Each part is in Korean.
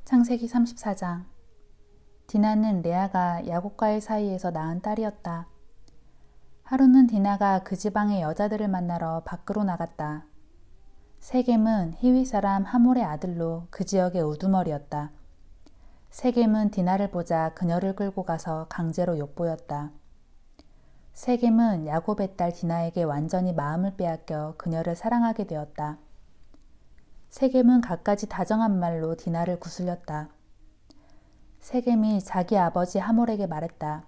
창세기 34장. 디나는 레아가 야곱과의 사이에서 낳은 딸이었다. 하루는 디나가 그 지방의 여자들을 만나러 밖으로 나갔다. 세겜은 히위 사람 하몰의 아들로 그 지역의 우두머리였다. 세겜은 디나를 보자 그녀를 끌고 가서 강제로 욕보였다. 세겜은 야곱의 딸 디나에게 완전히 마음을 빼앗겨 그녀를 사랑하게 되었다. 세겜은 갖가지 다정한 말로 디나를 구슬렸다. 세겜이 자기 아버지 하몰에게 말했다.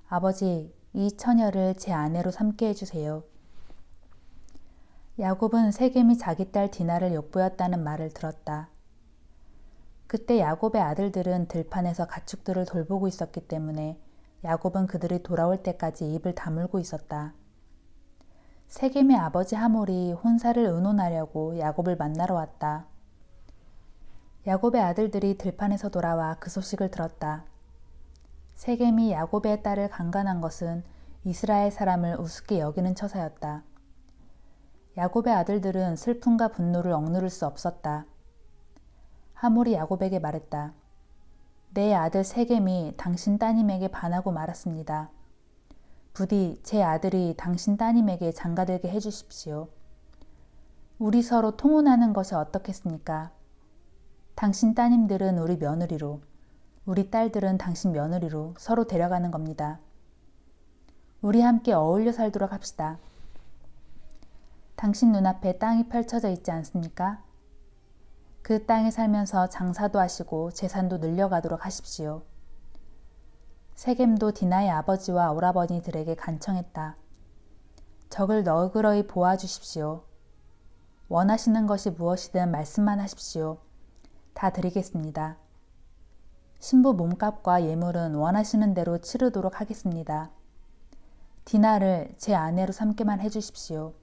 아버지, 이 처녀를 제 아내로 삼게 해주세요. 야곱은 세겜이 자기 딸 디나를 욕보였다는 말을 들었다. 그때 야곱의 아들들은 들판에서 가축들을 돌보고 있었기 때문에 야곱은 그들이 돌아올 때까지 입을 다물고 있었다. 세겜의 아버지 하몰이 혼사를 의논하려고 야곱을 만나러 왔다. 야곱의 아들들이 들판에서 돌아와 그 소식을 들었다. 세겜이 야곱의 딸을 강간한 것은 이스라엘 사람을 우습게 여기는 처사였다. 야곱의 아들들은 슬픔과 분노를 억누를 수 없었다. 하몰이 야곱에게 말했다. 내 아들 세겜이 당신 따님에게 반하고 말았습니다. 부디 제 아들이 당신 따님에게 장가들게 해주십시오. 우리 서로 통혼하는 것이 어떻겠습니까? 당신 따님들은 우리 며느리로, 우리 딸들은 당신 며느리로 서로 데려가는 겁니다. 우리 함께 어울려 살도록 합시다. 당신 눈앞에 땅이 펼쳐져 있지 않습니까? 그 땅에 살면서 장사도 하시고 재산도 늘려가도록 하십시오. 세겜도 디나의 아버지와 오라버니들에게 간청했다. 적을 너그러이 보아주십시오. 원하시는 것이 무엇이든 말씀만 하십시오. 다 드리겠습니다. 신부 몸값과 예물은 원하시는 대로 치르도록 하겠습니다. 디나를 제 아내로 삼게만 해주십시오.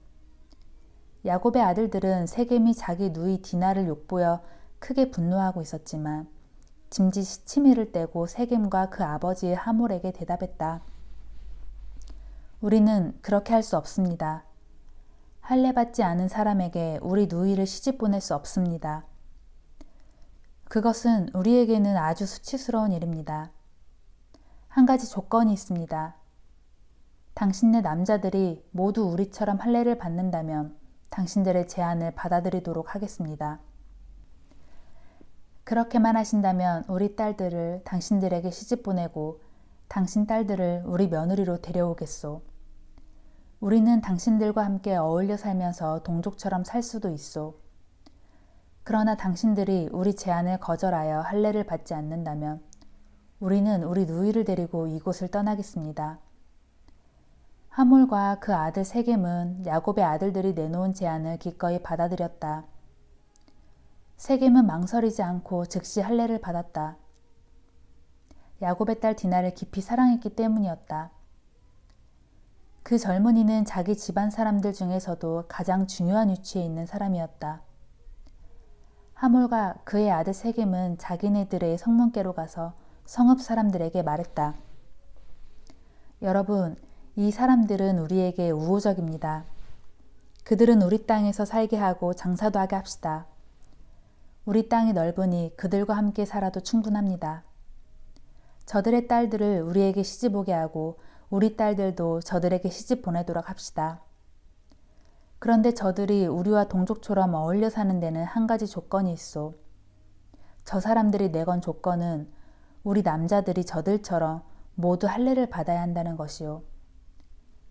야곱의 아들들은 세겜이 자기 누이 디나를 욕보여 크게 분노하고 있었지만 짐짓이 치미를 떼고 세겜과 그 아버지의 하몰에게 대답했다. 우리는 그렇게 할 수 없습니다. 할례받지 않은 사람에게 우리 누이를 시집 보낼 수 없습니다. 그것은 우리에게는 아주 수치스러운 일입니다. 한 가지 조건이 있습니다. 당신네 남자들이 모두 우리처럼 할례를 받는다면 당신들의 제안을 받아들이도록 하겠습니다. 그렇게만 하신다면 우리 딸들을 당신들에게 시집 보내고 당신 딸들을 우리 며느리로 데려오겠소. 우리는 당신들과 함께 어울려 살면서 동족처럼 살 수도 있소. 그러나 당신들이 우리 제안을 거절하여 할례를 받지 않는다면 우리는 우리 누이를 데리고 이곳을 떠나겠습니다. 하몰과 그 아들 세겜은 야곱의 아들들이 내놓은 제안을 기꺼이 받아들였다. 세겜은 망설이지 않고 즉시 할례를 받았다. 야곱의 딸 디나를 깊이 사랑했기 때문이었다. 그 젊은이는 자기 집안 사람들 중에서도 가장 중요한 위치에 있는 사람이었다. 하몰과 그의 아들 세겜은 자기네들의 성문께로 가서 성읍 사람들에게 말했다. 여러분, 이 사람들은 우리에게 우호적입니다. 그들은 우리 땅에서 살게 하고 장사도 하게 합시다. 우리 땅이 넓으니 그들과 함께 살아도 충분합니다. 저들의 딸들을 우리에게 시집 오게 하고 우리 딸들도 저들에게 시집 보내도록 합시다. 그런데 저들이 우리와 동족처럼 어울려 사는 데는 한 가지 조건이 있어. 저 사람들이 내건 조건은 우리 남자들이 저들처럼 모두 할례를 받아야 한다는 것이요.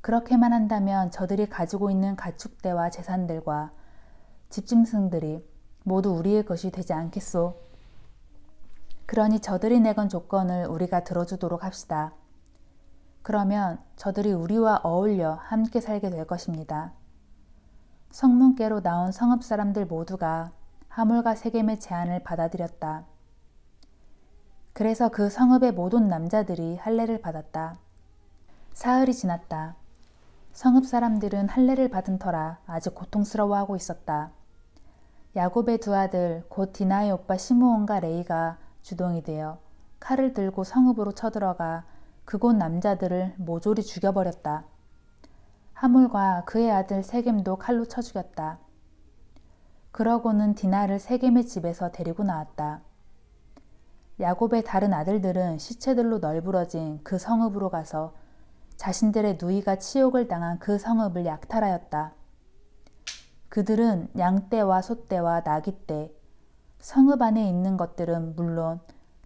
그렇게만 한다면 저들이 가지고 있는 가축대와 재산들과 집짐승들이 모두 우리의 것이 되지 않겠소. 그러니 저들이 내건 조건을 우리가 들어주도록 합시다. 그러면 저들이 우리와 어울려 함께 살게 될 것입니다. 성문께로 나온 성읍 사람들 모두가 하몰과 세겜의 제안을 받아들였다. 그래서 그 성읍의 모든 남자들이 할례를 받았다. 사흘이 지났다. 성읍 사람들은 할례를 받은 터라 아주 고통스러워하고 있었다. 야곱의 두 아들 곧 디나의 오빠 시므온과 레이가 주동이 되어 칼을 들고 성읍으로 쳐들어가 그곳 남자들을 모조리 죽여버렸다. 하몰과 그의 아들 세겜도 칼로 쳐 죽였다. 그러고는 디나를 세겜의 집에서 데리고 나왔다. 야곱의 다른 아들들은 시체들로 널브러진 그 성읍으로 가서 자신들의 누이가 치욕을 당한 그 성읍을 약탈하였다. 그들은 양떼와 소떼와 나귀떼, 성읍 안에 있는 것들은 물론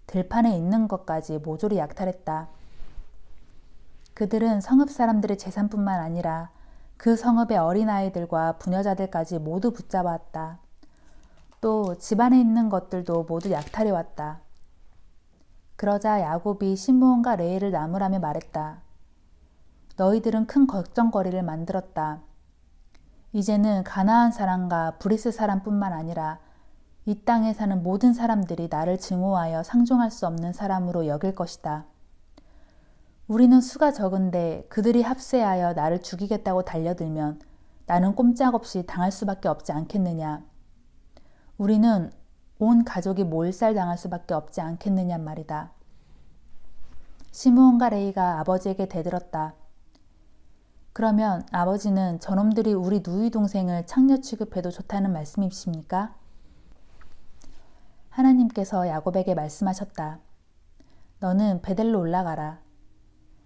들판에 있는 것까지 모조리 약탈했다. 그들은 성읍 사람들의 재산뿐만 아니라 그 성읍의 어린아이들과 부녀자들까지 모두 붙잡아왔다. 또 집안에 있는 것들도 모두 약탈해왔다. 그러자 야곱이 시므온과 레위를 나무라며 말했다. 너희들은 큰 걱정거리를 만들었다. 이제는 가나안 사람과 브리스 사람뿐만 아니라 이 땅에 사는 모든 사람들이 나를 증오하여 상종할 수 없는 사람으로 여길 것이다. 우리는 수가 적은데 그들이 합세하여 나를 죽이겠다고 달려들면 나는 꼼짝없이 당할 수밖에 없지 않겠느냐. 우리는 온 가족이 몰살당할 수밖에 없지 않겠느냐 말이다. 시므온과 레위가 아버지에게 대들었다. 그러면 아버지는 저놈들이 우리 누이 동생을 창녀 취급해도 좋다는 말씀이십니까? 하나님께서 야곱에게 말씀하셨다. 너는 베델로 올라가라.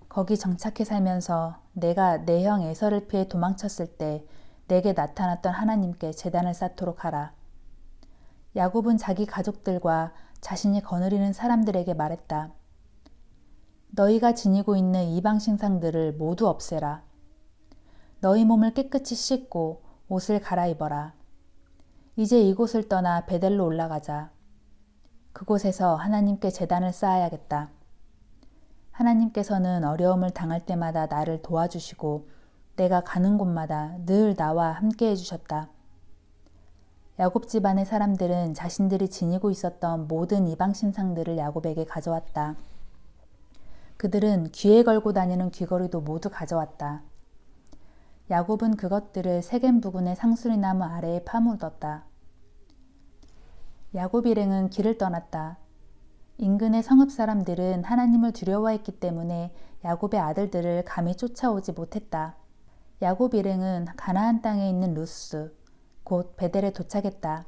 거기 정착해 살면서 내가 내 형 에서를 피해 도망쳤을 때 내게 나타났던 하나님께 제단을 쌓도록 하라. 야곱은 자기 가족들과 자신이 거느리는 사람들에게 말했다. 너희가 지니고 있는 이방 신상들을 모두 없애라. 너희 몸을 깨끗이 씻고 옷을 갈아입어라. 이제 이곳을 떠나 베델로 올라가자. 그곳에서 하나님께 제단을 쌓아야겠다. 하나님께서는 어려움을 당할 때마다 나를 도와주시고 내가 가는 곳마다 늘 나와 함께 해주셨다. 야곱 집안의 사람들은 자신들이 지니고 있었던 모든 이방 신상들을 야곱에게 가져왔다. 그들은 귀에 걸고 다니는 귀걸이도 모두 가져왔다. 야곱은 그것들을 세겜 부근의 상수리나무 아래에 파묻었다. 야곱 일행은 길을 떠났다. 인근의 성읍 사람들은 하나님을 두려워했기 때문에 야곱의 아들들을 감히 쫓아오지 못했다. 야곱 일행은 가나안 땅에 있는 루스, 곧 베델에 도착했다.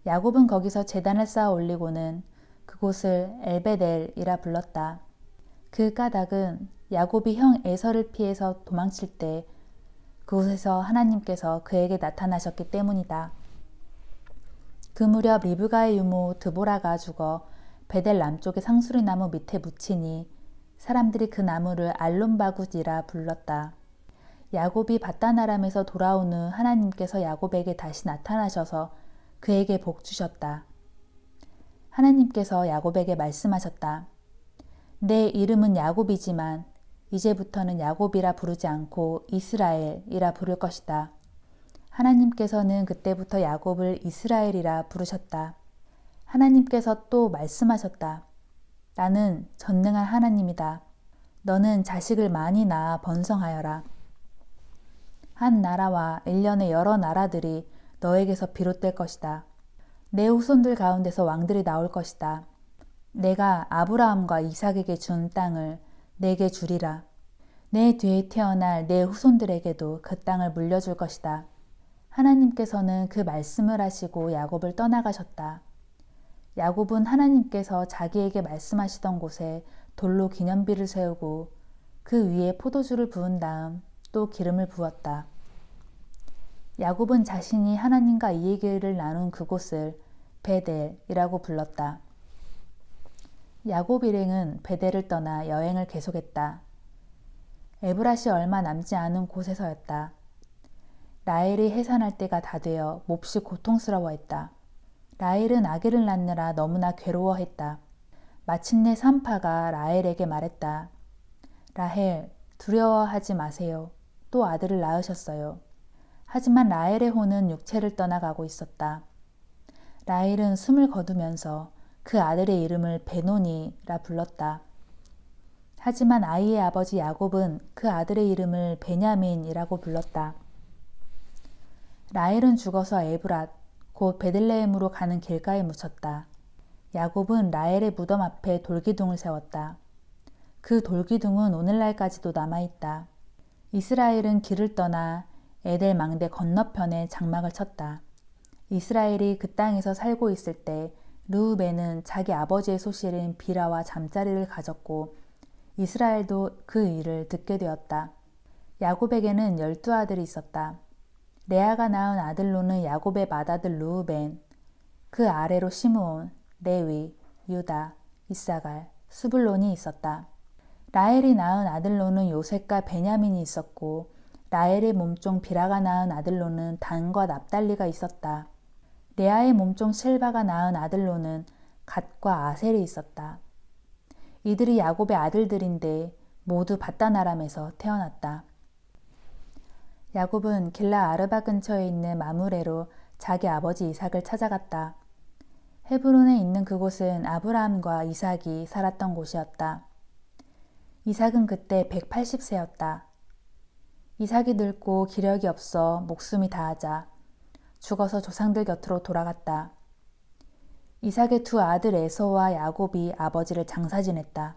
야곱은 거기서 제단을 쌓아 올리고는 그곳을 엘베델이라 불렀다. 그 까닭은 야곱이 형 에서를 피해서 도망칠 때 그곳에서 하나님께서 그에게 나타나셨기 때문이다. 그 무렵 리브가의 유모 드보라가 죽어 베델 남쪽의 상수리나무 밑에 묻히니 사람들이 그 나무를 알론바굿이라 불렀다. 야곱이 밧단 아람에서 돌아온 후 하나님께서 야곱에게 다시 나타나셔서 그에게 복 주셨다. 하나님께서 야곱에게 말씀하셨다. 내 이름은 야곱이지만 이제부터는 야곱이라 부르지 않고 이스라엘이라 부를 것이다. 하나님께서는 그때부터 야곱을 이스라엘이라 부르셨다. 하나님께서 또 말씀하셨다. 나는 전능한 하나님이다. 너는 자식을 많이 낳아 번성하여라. 한 나라와 일련의 여러 나라들이 너에게서 비롯될 것이다. 내 후손들 가운데서 왕들이 나올 것이다. 내가 아브라함과 이삭에게 준 땅을 내게 주리라. 내 뒤에 태어날 내 후손들에게도 그 땅을 물려줄 것이다. 하나님께서는 그 말씀을 하시고 야곱을 떠나가셨다. 야곱은 하나님께서 자기에게 말씀하시던 곳에 돌로 기념비를 세우고 그 위에 포도주를 부은 다음 또 기름을 부었다. 야곱은 자신이 하나님과 이 얘기를 나눈 그곳을 베델이라고 불렀다. 야곱 일행은 베델을 떠나 여행을 계속했다. 에브랏이 얼마 남지 않은 곳에서였다. 라헬이 해산할 때가 다 되어 몹시 고통스러워했다. 라헬은 아기를 낳느라 너무나 괴로워했다. 마침내 산파가 라헬에게 말했다. 라헬, 두려워하지 마세요. 또 아들을 낳으셨어요. 하지만 라헬의 혼은 육체를 떠나가고 있었다. 라헬은 숨을 거두면서 그 아들의 이름을 베노니라 불렀다. 하지만 아이의 아버지 야곱은 그 아들의 이름을 베냐민이라고 불렀다. 라헬은 죽어서 에브랏, 곧 베들레헴으로 가는 길가에 묻혔다. 야곱은 라헬의 무덤 앞에 돌기둥을 세웠다. 그 돌기둥은 오늘날까지도 남아있다. 이스라엘은 길을 떠나 에델 망대 건너편에 장막을 쳤다. 이스라엘이 그 땅에서 살고 있을 때 르우벤은 자기 아버지의 소실인 비라와 잠자리를 가졌고 이스라엘도 그 일을 듣게 되었다. 야곱에게는 12아들이 있었다. 레아가 낳은 아들로는 야곱의 맏아들 르우벤, 그 아래로 시므온, 레위, 유다, 이사갈, 스불론이 있었다. 라헬이 낳은 아들로는 요셉과 베냐민이 있었고 라헬의 몸종 비라가 낳은 아들로는 단과 납달리가 있었다. 레아의 몸종 실바가 낳은 아들로는 갓과 아셀이 있었다. 이들이 야곱의 아들들인데 모두 밧단아람에서 태어났다. 야곱은 길라 아르바 근처에 있는 마므레로 자기 아버지 이삭을 찾아갔다. 헤브론에 있는 그곳은 아브라함과 이삭이 살았던 곳이었다. 이삭은 그때 180세였다. 이삭이 늙고 기력이 없어 목숨이 다하자 죽어서 조상들 곁으로 돌아갔다. 이삭의 두 아들 에서와 야곱이 아버지를 장사 지냈다.